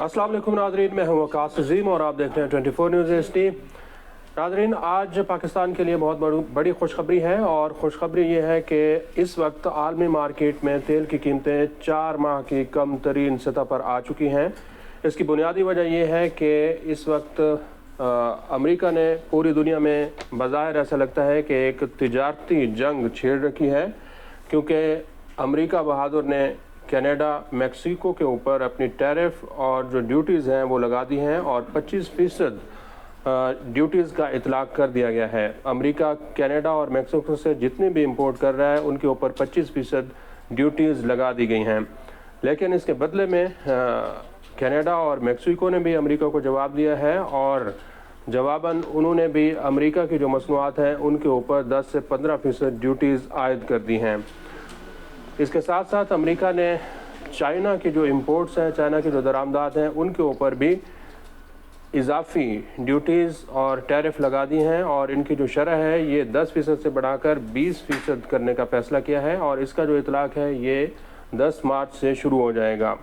अस्सलाम वालेकुम नाज़रीन, मैं हूं वकास अज़ीम और आप देख रहे हैं 24 न्यूज़ HD। नाज़रीन, आज पाकिस्तान के लिए बहुत बड़ी खुशखबरी है और ख़ुशखबरी ये है कि इस वक्त आलमी मार्केट में तेल की कीमतें 4 माह की कम तरीन सतह पर आ चुकी हैं। इसकी बुनियादी वजह यह है कि इस वक्त अमेरिका ने पूरी दुनिया में बज़ाहिर ऐसा लगता है कि एक तिजारती जंग छेड़ रखी है, क्योंकि अमेरिका बहादुर ने कनाडा, मैक्सिको के ऊपर अपनी टैरिफ और जो ड्यूटीज़ हैं वो लगा दी हैं और 25% ड्यूटीज़ का इतलाक़ कर दिया गया है। अमेरिका कनाडा और मैक्सिको से जितने भी इंपोर्ट कर रहा है उनके ऊपर 25% ड्यूटीज़ लगा दी गई हैं। लेकिन इसके बदले में कनाडा और मैक्सिको ने भी अमेरिका को जवाब दिया है और जवाबन उन्होंने भी अमेरिका की जो मसनूआत हैं उनके ऊपर 10 से 15% ड्यूटीज़ आयद कर दी हैं। इसके साथ साथ अमेरिका ने चाइना की जो इंपोर्ट्स हैं, चाइना की जो दरामदात हैं, उनके ऊपर भी इजाफी ड्यूटीज़ और टैरिफ लगा दी हैं और इनकी जो शरह है ये 10% से बढ़ाकर 20% करने का फ़ैसला किया है और इसका जो इतलाक़ है ये 10 मार्च से शुरू हो जाएगा।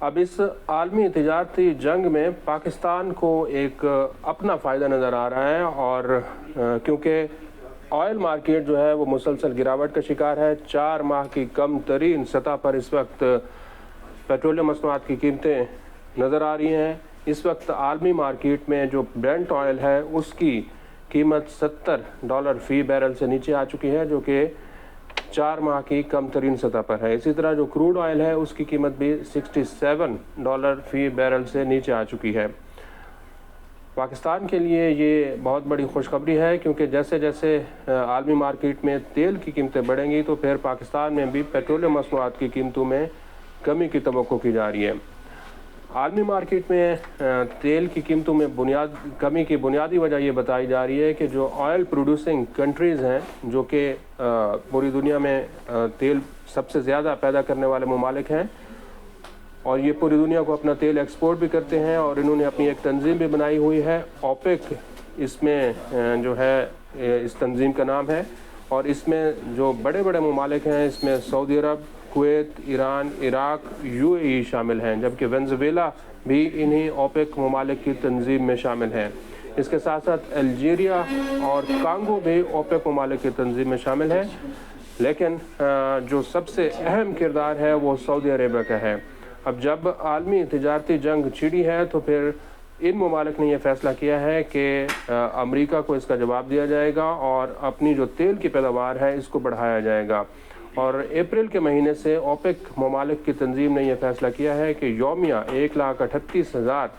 अब इस आलमी तिजारती जंग में पाकिस्तान को एक अपना फ़ायदा नज़र आ रहा है और क्योंकि ऑयल मार्केट जो है वो मुसलसल गिरावट का शिकार है। 4 माह की कम तरीन सतह पर इस वक्त पेट्रोलियम मसनूआत की कीमतें नज़र आ रही हैं। इस वक्त आलमी मार्केट में जो ब्रेंट ऑयल है उसकी कीमत $70 फ़ी बैरल से नीचे आ चुकी है, जो कि 4 माह की कम तरीन सतह पर है। इसी तरह जो क्रूड ऑयल है उसकी कीमत भी $67 फ़ी बैरल से नीचे आ चुकी है। पाकिस्तान के लिए ये बहुत बड़ी खुशखबरी है, क्योंकि जैसे जैसे आलमी मार्केट में तेल की कीमतें बढ़ेंगी तो फिर पाकिस्तान में भी पेट्रोलियम मसनूआत की कीमतों में कमी की तवक्को की जा रही है। आलमी मार्केट में तेल की कीमतों में कमी की बुनियादी वजह ये बताई जा रही है कि जो ऑयल प्रोड्यूसिंग कंट्रीज़ हैं, जो कि पूरी दुनिया में तेल सबसे ज़्यादा पैदा करने वाले ममालिक हैं और ये पूरी दुनिया को अपना तेल एक्सपोर्ट भी करते हैं और इन्होंने अपनी एक तंजीम भी बनाई हुई है, ओपेक इसमें जो है इस तंजीम का नाम है। और इसमें जो बड़े बड़े ममालिक हैं इसमें सऊदी अरब, कुवैत, ईरान, इराक, UAE शामिल हैं, जबकि वेनेज़ुएला भी इन्हीं ओपेक ममालिक की तंजीम में शामिल हैं। इसके साथ साथ अल्जीरिया और कांगो भी ओपेक ममालिक की तंजीम में शामिल है। लेकिन जो सबसे अहम किरदार है वो सऊदी अरेबिया का है। अब जब आलमी तिजारती जंग छिड़ी है तो फिर इन ममालिक ने यह फ़ैसला किया है कि अमेरिका को इसका जवाब दिया जाएगा और अपनी जो तेल की पैदावार है इसको बढ़ाया जाएगा। और अप्रैल के महीने से ओपेक ममालिक की तंजीम ने यह फ़ैसला किया है कि यौमिया 1,38,000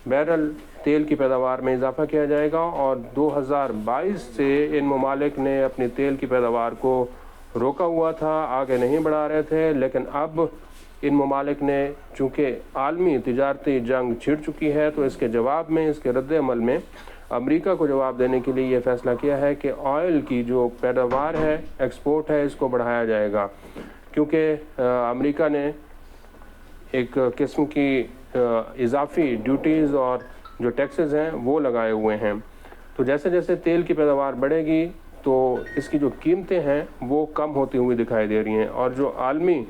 बैरल तेल की पैदावार में इजाफा किया जाएगा और 2022 से इन ममालिक ने अपनी तेल की पैदावार को रोका हुआ था, आगे नहीं बढ़ा रहे थे। लेकिन अब इन ममालिक ने चूँकि आलमी तिजारती जंग छिड़ चुकी है तो इसके जवाब में, इसके रद्द अमल में अमेरिका को जवाब देने के लिए ये फ़ैसला किया है कि ऑयल की जो पैदावार है, एक्सपोर्ट है, इसको बढ़ाया जाएगा, क्योंकि अमेरिका ने एक किस्म की इजाफी ड्यूटीज़ और जो टैक्सेस हैं वो लगाए हुए हैं। तो जैसे जैसे तेल की पैदावार बढ़ेगी तो इसकी जो कीमतें हैं वो कम होती हुई दिखाई दे रही हैं। और जो आलमी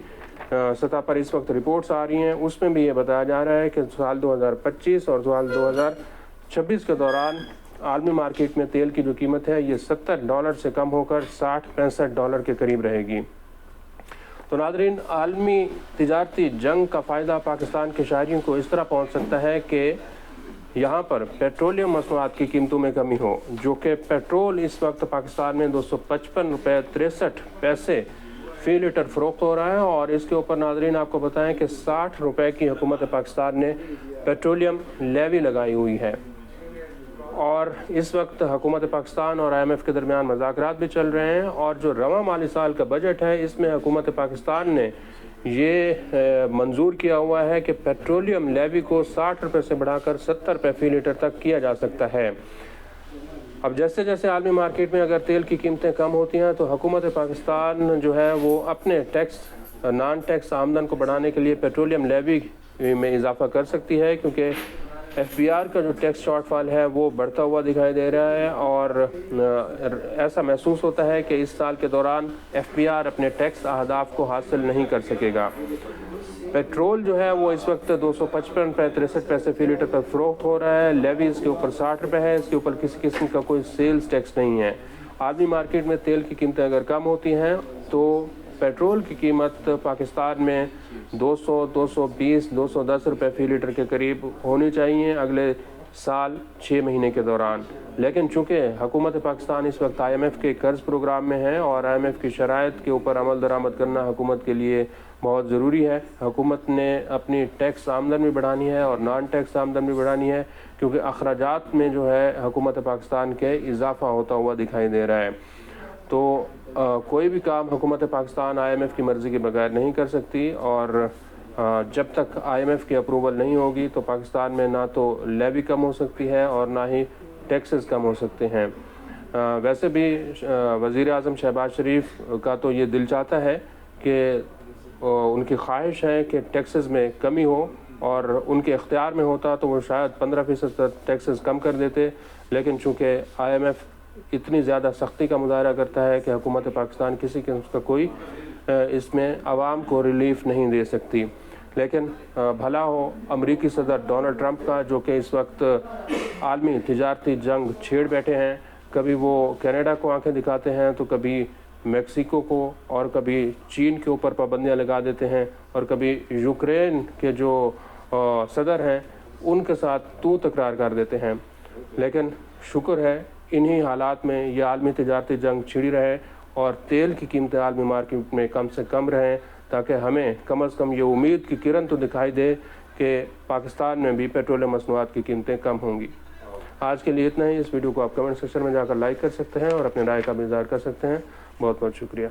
सतह पर इस वक्त रिपोर्ट्स आ रही हैं उसमें भी ये बताया जा रहा है कि साल 2025 और साल 2026 के दौरान आलमी मार्केट में तेल की जो कीमत है ये $70 से कम होकर $60-65 के करीब रहेगी। तो नाज़रीन, आलमी तिजारती जंग का फ़ायदा पाकिस्तान के शहरियों को इस तरह पहुँच सकता है कि यहाँ पर पेट्रोलियम मसनूआत की कीमतों में कमी हो, जो कि पेट्रोल इस वक्त पाकिस्तान में $255.63 फ़ी लीटर फ़रोख्त हो रहा है और इसके ऊपर नाज़रीन आपको बताएं कि ₹60 की हुकूमत पाकिस्तान ने पेट्रोलियम लेवी लगाई हुई है। और इस वक्त हुकूमत पाकिस्तान और IMF के दरमियान मुज़ाकरात भी चल रहे हैं और जो रवां माली साल का बजट है इसमें हुकूमत पाकिस्तान ने ये मंजूर किया हुआ है कि पेट्रोलियम लेवी को ₹60 से बढ़ाकर ₹70 फ़ी लीटर तक किया जा सकता है। अब जैसे जैसे आलमी मार्केट में अगर तेल की कीमतें कम होती हैं तो हुकूमत पाकिस्तान जो है वो अपने टैक्स, नॉन टैक्स आमदन को बढ़ाने के लिए पेट्रोलियम लेवी में इजाफा कर सकती है, क्योंकि FBR کا جو ٹیکس شارٹ فال ہے وہ بڑھتا ہوا دکھائی دے رہا ہے، اور ایسا محسوس ہوتا ہے کہ اس سال کے دوران FBR اپنے ٹیکس اہداف کو حاصل نہیں کر سکے گا۔ پیٹرول جو ہے وہ اس وقت 255 روپے 63 پیسے فی لیٹر پر فروخت ہو رہا ہے۔ لیوی اس کے اوپر 60 روپے ہے، اس کے اوپر کسی قسم کا کوئی سیلز ٹیکس نہیں ہے۔ عالمی مارکیٹ میں تیل کی قیمتیں اگر کم ہوتی ہیں تو پیٹرول کی قیمت پاکستان میں 200 220 210 روپے فی لیٹر کے قریب ہونی چاہیے اگلے سال 6 مہینے کے دوران، لیکن چونکہ حکومت پاکستان اس وقت IMF کے قرض پروگرام میں ہے اور IMF کی شرائط کے اوپر عمل درآمد کرنا حکومت کے لیے بہت ضروری ہے، حکومت نے اپنی ٹیکس آمدن بھی بڑھانی ہے اور نان ٹیکس آمدن بھی بڑھانی ہے، کیونکہ اخراجات میں جو ہے حکومت پاکستان کے اضافہ ہوتا ہوا دکھائی دے رہا ہے۔ تو کوئی بھی کام حکومت پاکستان IMF کی مرضی کے بغیر نہیں کر سکتی، اور جب تک IMF کی اپروول نہیں ہوگی تو پاکستان میں نہ تو لیوی کم ہو سکتی ہے اور نہ ہی ٹیکسز کم ہو سکتے ہیں۔ ویسے بھی وزیر اعظم شہباز شریف کا تو یہ دل چاہتا ہے کہ ان کی خواہش ہے کہ ٹیکسز میں کمی ہو، اور ان کے اختیار میں ہوتا تو وہ شاید 15% تک ٹیکسز کم کر دیتے، لیکن چونکہ IMF اتنی زیادہ سختی کا مظاہرہ کرتا ہے کہ حکومت پاکستان کسی قسم کا کوئی اس میں عوام کو ریلیف نہیں دے سکتی۔ لیکن بھلا ہو امریکی صدر ڈونلڈ ٹرمپ کا، جو کہ اس وقت عالمی تجارتی جنگ چھیڑ بیٹھے ہیں، کبھی وہ کینیڈا کو آنکھیں دکھاتے ہیں تو کبھی میکسیکو کو، اور کبھی چین کے اوپر پابندیاں لگا دیتے ہیں، اور کبھی یوکرین کے جو صدر ہیں ان کے ساتھ تو تکرار کر دیتے ہیں۔ لیکن شکر ہے انہی حالات میں یہ عالمی تجارتی جنگ چھڑی رہے اور تیل کی قیمتیں عالمی مارکیٹ میں کم سے کم رہیں، تاکہ ہمیں کم از کم یہ امید کی کرن تو دکھائی دے کہ پاکستان میں بھی پیٹرولیم مصنوعات کی قیمتیں کم ہوں گی۔ آج کے لیے اتنا ہی۔ اس ویڈیو کو آپ کمنٹ سیکشن میں جا کر لائک کر سکتے ہیں اور اپنے رائے کا بھی اظہار کر سکتے ہیں۔ بہت بہت شکریہ۔